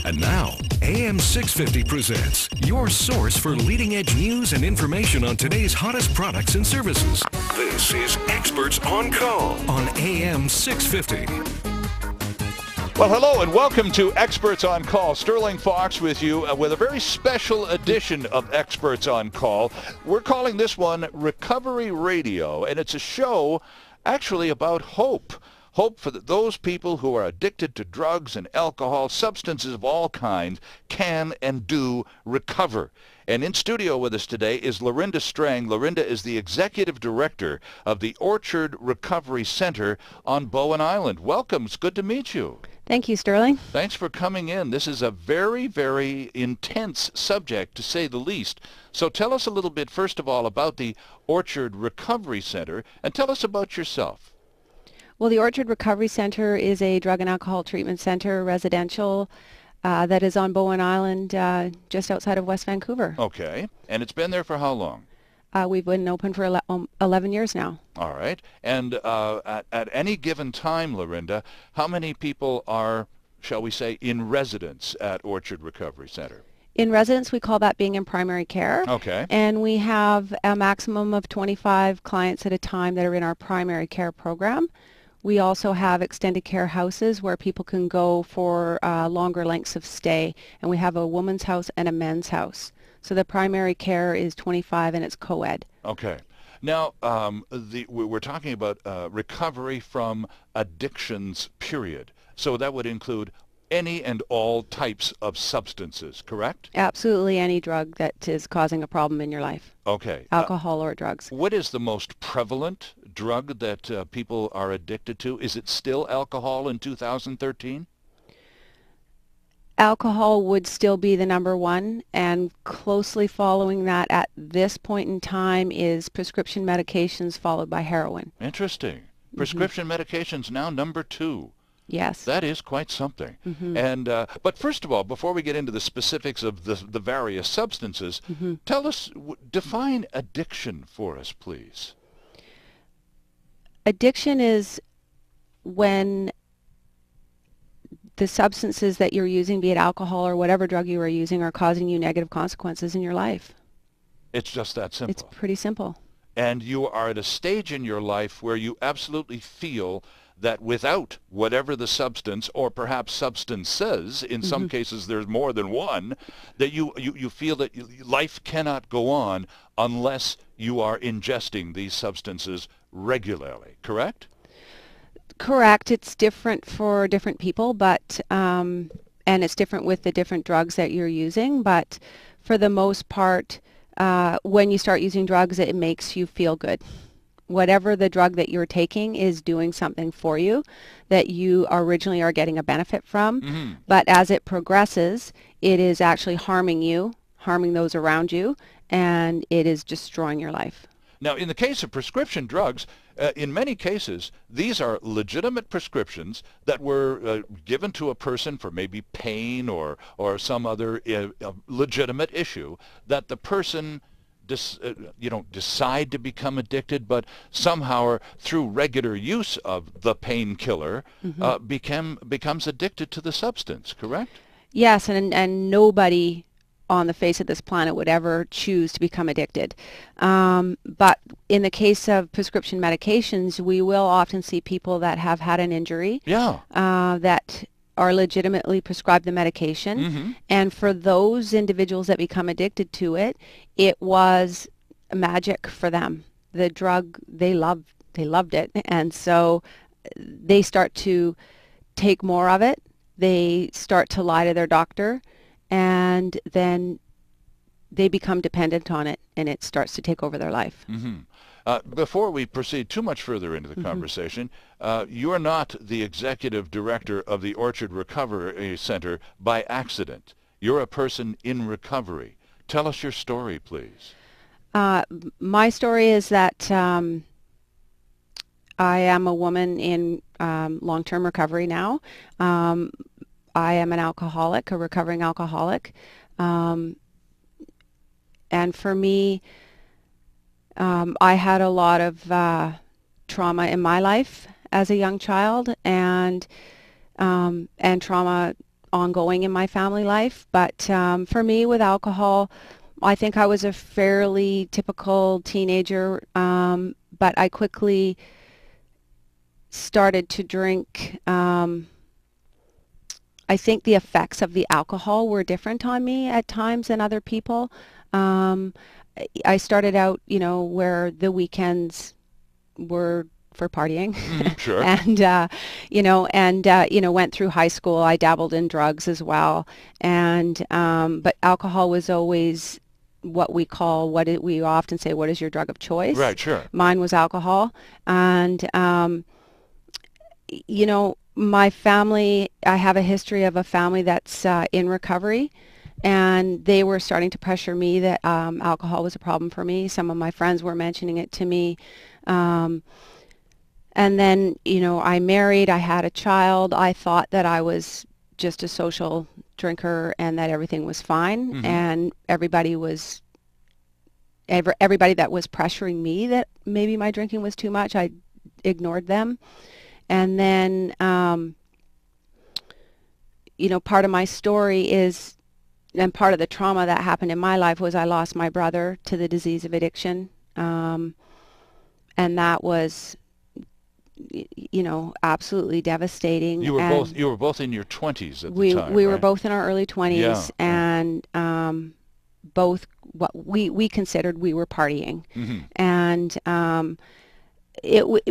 And now, AM 650 presents your source for leading-edge news and information on today's hottest products and services. This is Experts on Call on AM 650. Well, hello and welcome to Experts on Call. Sterling Fox with you with a very special edition of Experts on Call. We're calling this one Recovery Radio, and it's a show actually about hope. Hope for those people who are addicted to drugs and alcohol, substances of all kinds, can and do recover. And in studio with us today is Lorinda Strang. Lorinda is the Executive Director of the Orchard Recovery Center on Bowen Island. Welcome. It's good to meet you. Thank you, Sterling. Thanks for coming in. This is a very, very intense subject, to say the least. So tell us a little bit, first of all, about the Orchard Recovery Center, and tell us about yourself. Well, the Orchard Recovery Center is a drug and alcohol treatment center, residential, that is on Bowen Island, just outside of West Vancouver. Okay. And it's been there for how long? We've been open for 11 years now. All right. And at any given time, Lorinda, how many people are, shall we say, in residence at Orchard Recovery Center? In residence, we call that being in primary care. Okay. And we have a maximum of 25 clients at a time that are in our primary care program. We also have extended care houses where people can go for longer lengths of stay. And we have a woman's house and a men's house. So the primary care is 25 and it's co-ed. Okay. Now, we're talking about recovery from addictions, period. So that would include any and all types of substances, correct? Absolutely any drug that is causing a problem in your life. Okay. Alcohol or drugs. What is the most prevalent drug that people are addicted to? Is it still alcohol in 2013? Alcohol would still be the number one, and closely following that at this point in time is prescription medications followed by heroin. Interesting. Prescription medications now number two. Yes. That is quite something. And but first of all, before we get into the specifics of the various substances, tell us, define addiction for us, please. Addiction is when the substances that you're using, be it alcohol or whatever drug you are using, are causing you negative consequences in your life. It's just that simple. It's pretty simple. And you are at a stage in your life where you absolutely feel that without whatever the substance, or perhaps substances, in some cases there's more than one, that you feel that life cannot go on unless you are ingesting these substances regularly, correct? Correct. It's different for different people, but and it's different with the different drugs that you're using. But for the most part, when you start using drugs, it makes you feel good. Whatever the drug that you're taking is doing something for you that you originally are getting a benefit from. But as it progresses, it is actually harming you, harming those around you, and it is destroying your life. Now, in the case of prescription drugs, in many cases, these are legitimate prescriptions that were given to a person for maybe pain or some other legitimate issue that the person decide to become addicted, but somehow or through regular use of the painkiller becomes addicted to the substance, correct? Yes, and nobody on the face of this planet would ever choose to become addicted. But in the case of prescription medications, we will often see people that have had an injury that are legitimately prescribed the medication. And for those individuals that become addicted to it, it was magic for them. The drug, they loved it. And so they start to take more of it. They start to lie to their doctor, and then they become dependent on it, and it starts to take over their life. Before we proceed too much further into the conversation, you're not the executive director of the Orchard Recovery Center by accident. You're a person in recovery. Tell us your story, please. My story is that I am a woman in long-term recovery now. I am an alcoholic, a recovering alcoholic. And for me, I had a lot of trauma in my life as a young child, and trauma ongoing in my family life. But for me, with alcohol, I think I was a fairly typical teenager, but I quickly started to drink. I think the effects of the alcohol were different on me at times than other people. I started out, where the weekends were for partying. Sure. And went through high school. I dabbled in drugs as well, and but alcohol was always what we often say, what is your drug of choice? Right, sure. Mine was alcohol. And my family, I have a history of a family that's in recovery, and they were starting to pressure me that alcohol was a problem for me. Some of my friends were mentioning it to me. And then, I married, I had a child. I thought that I was just a social drinker and that everything was fine. Mm-hmm. And everybody that was pressuring me that maybe my drinking was too much, I ignored them. And then, part of my story is, and part of the trauma that happened in my life was I lost my brother to the disease of addiction. And that was, absolutely devastating. You were both in your 20s at the time, we right? were both in our early 20s, yeah. and both what we considered we were partying. Mm-hmm. And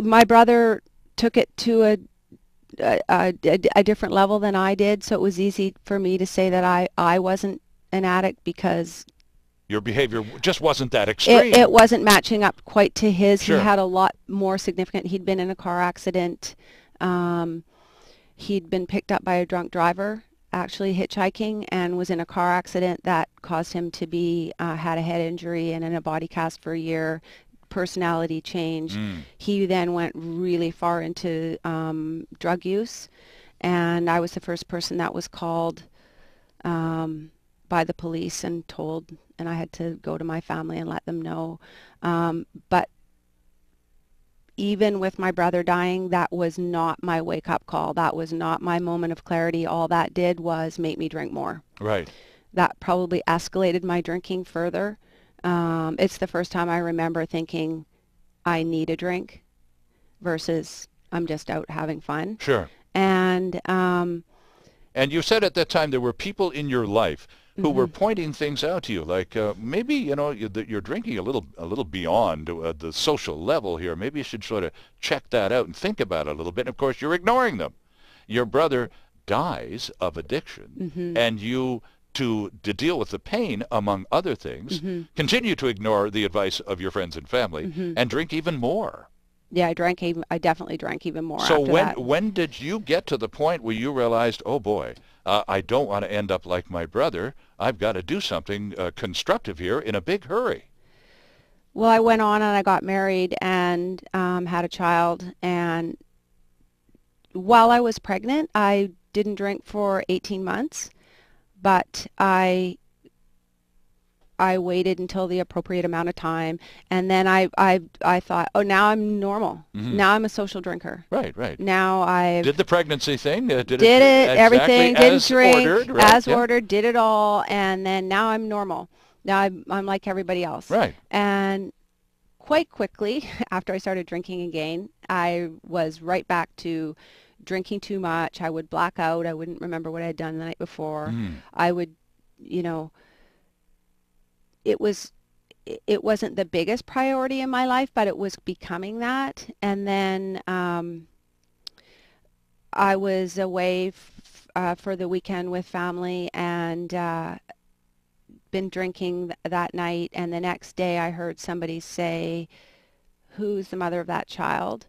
my brother took it to a different level than I did, so it was easy for me to say that I wasn't an addict because your behavior just wasn't that extreme. It wasn't matching up quite to his. Sure. He had a lot more significant. He'd been in a car accident. He'd been picked up by a drunk driver, actually hitchhiking, and was in a car accident that caused him to be, had a head injury and in a body cast for a year, personality change. He then went really far into drug use, and I was the first person that was called by the police and told, and I had to go to my family and let them know. But even with my brother dying, that was not my wake-up call. That was not my moment of clarity. All that did was make me drink more. Right. That probably escalated my drinking further. It's the first time I remember thinking, I need a drink versus I'm just out having fun. Sure. And you said at that time there were people in your life who mm-hmm. were pointing things out to you, like maybe you're drinking a little beyond the social level here. Maybe you should sort of check that out and think about it a little bit. And of course, you're ignoring them. Your brother dies of addiction, mm-hmm. and you, to deal with the pain, among other things, mm-hmm. continue to ignore the advice of your friends and family mm-hmm. and drink even more. Yeah, I definitely drank even more so after that. When did you get to the point where you realized, oh boy, I don't want to end up like my brother. I've got to do something constructive here in a big hurry? Well, I went on and I got married and had a child. And while I was pregnant, I didn't drink for 18 months, but I waited until the appropriate amount of time, and then I thought, oh, now I'm normal. Mm-hmm. Now I'm a social drinker. Right. Now I did the pregnancy thing. Did it exactly everything. Didn't drink ordered, right? as ordered. Did it all, and then now I'm normal. Now I'm like everybody else. Right. And quite quickly after I started drinking again, I was right back to drinking too much. I would black out. I wouldn't remember what I had done the night before. I would, it wasn't the biggest priority in my life, but it was becoming that. And then I was away for the weekend with family and been drinking that night. And the next day I heard somebody say, "Who's the mother of that child?"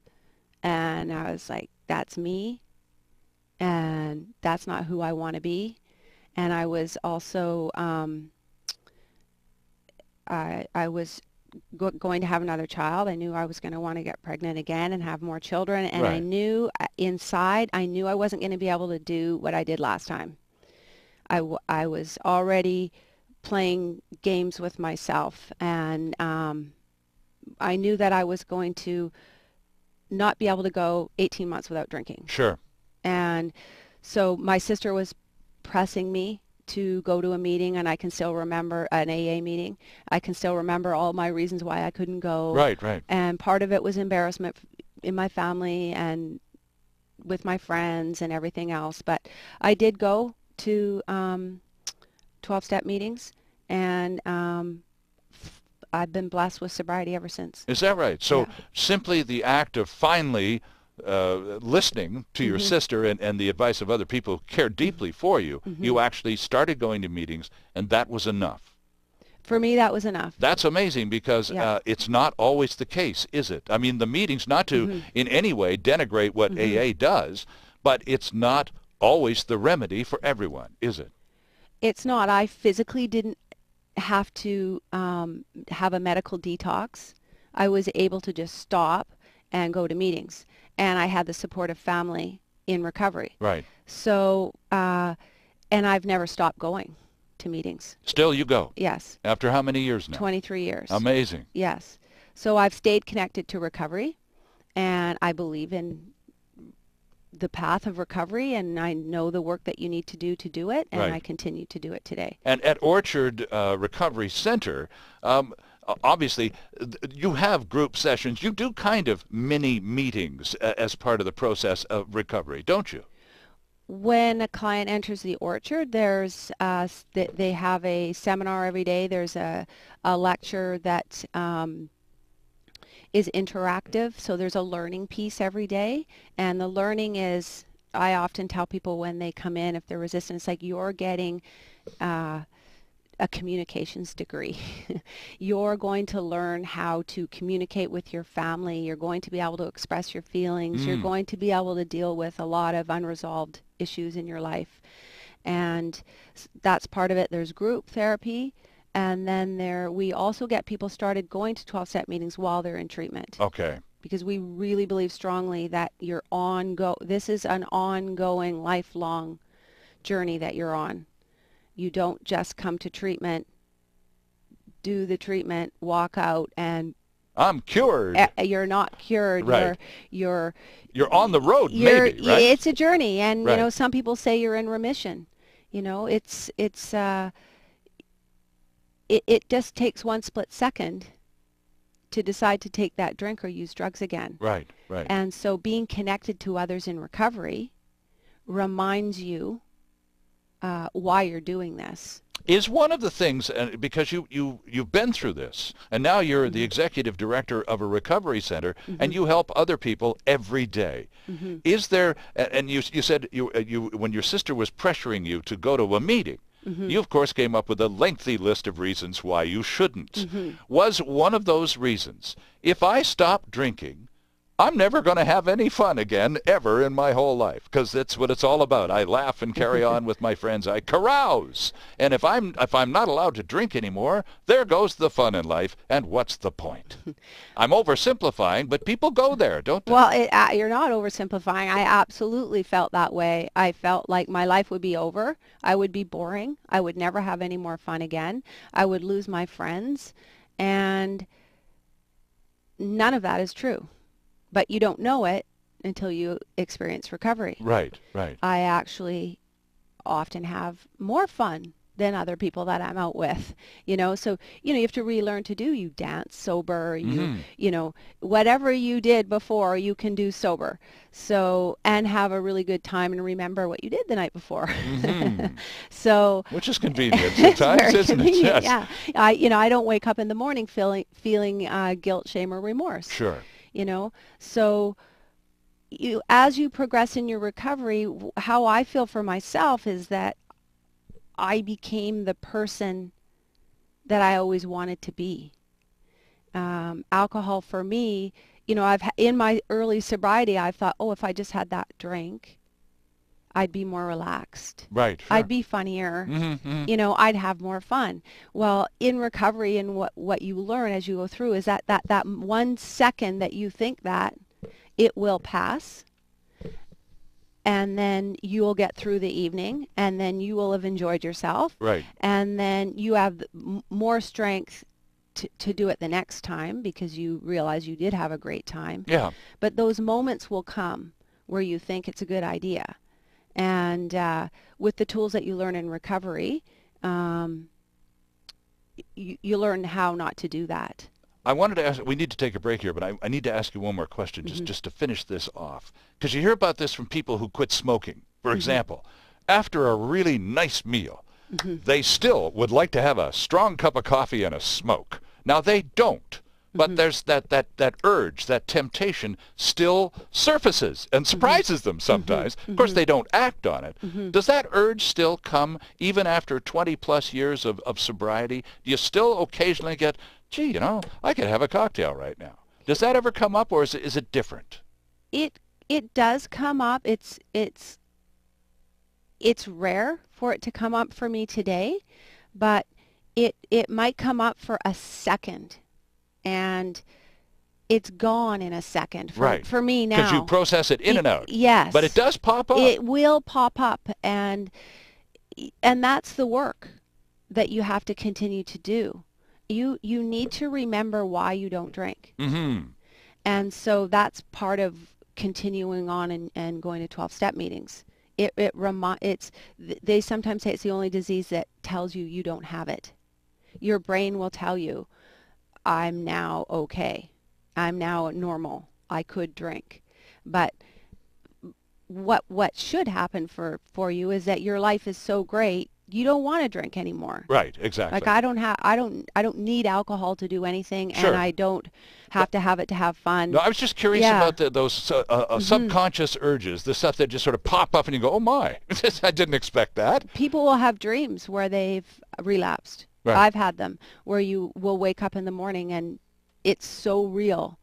And I was like, that's me. And that's not who I want to be. And I was also, I was going to have another child. I knew I was going to want to get pregnant again and have more children. And right. I knew inside, I knew I wasn't going to be able to do what I did last time. I was already playing games with myself. And I knew that I was going to not be able to go 18 months without drinking. Sure. And so my sister was pressing me to go to a meeting, and I can still remember an AA meeting. I can still remember all my reasons why I couldn't go. Right, right. And part of it was embarrassment in my family and with my friends and everything else. But I did go to 12-step meetings, and I've been blessed with sobriety ever since. Is that right? So Yeah. simply the act of finally listening to your sister and the advice of other people who care deeply for you, you actually started going to meetings, and that was enough. For me, that was enough. That's amazing, because it's not always the case, is it? I mean, the meetings, not to in any way denigrate what AA does, but it's not always the remedy for everyone, is it? It's not. I physically didn't have to have a medical detox. I was able to just stop and go to meetings. And I had the support of family in recovery. Right. So, and I've never stopped going to meetings. Still you go? Yes. After how many years now? 23 years. Amazing. Yes. So I've stayed connected to recovery, and I believe in the path of recovery, and I know the work that you need to do it, and Right. I continue to do it today. And at Orchard Recovery Center, obviously, you have group sessions. You do kind of mini meetings as part of the process of recovery, don't you? When a client enters the Orchard, there's they have a seminar every day. There's a lecture that is interactive, so there's a learning piece every day, and the learning is, I often tell people when they come in, if they're resistant, it's like you're getting a communications degree. You're going to learn how to communicate with your family. You're going to be able to express your feelings. You're going to be able to deal with a lot of unresolved issues in your life. And that's part of it. There's group therapy. And then we also get people started going to 12-step meetings while they're in treatment. Okay. Because we really believe strongly that this is an ongoing, lifelong journey that you're on. You don't just come to treatment, do the treatment, walk out, and I'm cured. You're not cured. Right. You're on the road, maybe, right? It's a journey, and Right. some people say you're in remission. It just takes one split second to decide to take that drink or use drugs again. Right, right. And so being connected to others in recovery reminds you why you're doing this. Is one of the things, because you've been through this, and now you're the executive director of a recovery center, and you help other people every day. Is there, and you said you when your sister was pressuring you to go to a meeting, you of course came up with a lengthy list of reasons why you shouldn't. Was one of those reasons, if I stop drinking, I'm never going to have any fun again ever in my whole life, because that's what it's all about. I laugh and carry on with my friends. I carouse. And if I'm not allowed to drink anymore, there goes the fun in life, and what's the point? I'm oversimplifying, but people go there, don't they? Well, you're not oversimplifying. I absolutely felt that way. I felt like my life would be over. I would be boring. I would never have any more fun again. I would lose my friends. And none of that is true. But you don't know it until you experience recovery. Right, right. I actually often have more fun than other people that I'm out with, so, you have to relearn to do. You dance sober, whatever you did before, you can do sober. So, and have a really good time and remember what you did the night before. So, which is convenient sometimes, isn't it? Yes. Yeah. I don't wake up in the morning feeling guilt, shame, or remorse. Sure. So as you progress in your recovery, how I feel for myself is that I became the person that I always wanted to be. Alcohol for me, in my early sobriety, I've thought, if I just had that drink, I'd be more relaxed. Right. Sure. I'd be funnier. I'd have more fun. Well, in recovery, and what you learn as you go through is that 1 second that you think that, it will pass. And then you will get through the evening, and then you will have enjoyed yourself. Right. And then you have more strength to do it the next time because you realize you did have a great time. Yeah. But those moments will come where you think it's a good idea. And with the tools that you learn in recovery, you learn how not to do that. I wanted to ask, we need to take a break here, but I need to ask you one more question just to finish this off. Because you hear about this from people who quit smoking. For example, after a really nice meal, they still would like to have a strong cup of coffee and a smoke. Now, they don't. But there's that urge, that temptation still surfaces and surprises them sometimes. Of course, they don't act on it. Does that urge still come even after 20-plus years of sobriety? Do you still occasionally get, gee, I could have a cocktail right now? Does that ever come up, or is it different? It does come up. It's rare for it to come up for me today, but it might come up for a second. And it's gone in a second for me now. Because you process it in and out. Yes. But it does pop up. It will pop up, and that's the work that you have to continue to do. You need to remember why you don't drink. And so that's part of continuing on and going to 12-step meetings. They sometimes say it's the only disease that tells you don't have it. Your brain will tell you, I'm now okay. I'm now normal. I could drink. But what should happen for you is that your life is so great, you don't want to drink anymore. Right, exactly. Like I don't need alcohol to do anything, Sure. and I don't have to have it to have fun. No, I was just curious about those subconscious urges, the stuff that just sort of pop up and you go, oh my, I didn't expect that. People will have dreams where they've relapsed. Right. I've had them where you will wake up in the morning and it's so real.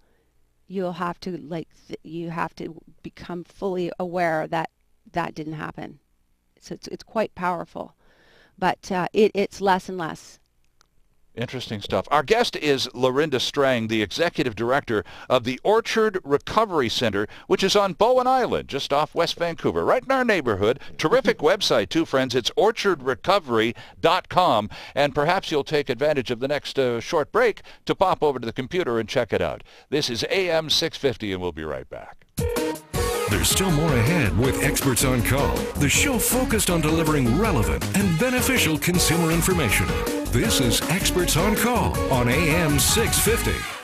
You'll have to you have to become fully aware that that didn't happen. So it's quite powerful, but it's less and less. Interesting stuff. Our guest is Lorinda Strang, the Executive Director of the Orchard Recovery Center, which is on Bowen Island, just off West Vancouver, right in our neighborhood. Terrific website, too, friends. It's orchardrecovery.com, and perhaps you'll take advantage of the next short break to pop over to the computer and check it out. This is AM 650, and we'll be right back. There's still more ahead with Experts on Call, the show focused on delivering relevant and beneficial consumer information. This is Experts on Call on AM 650.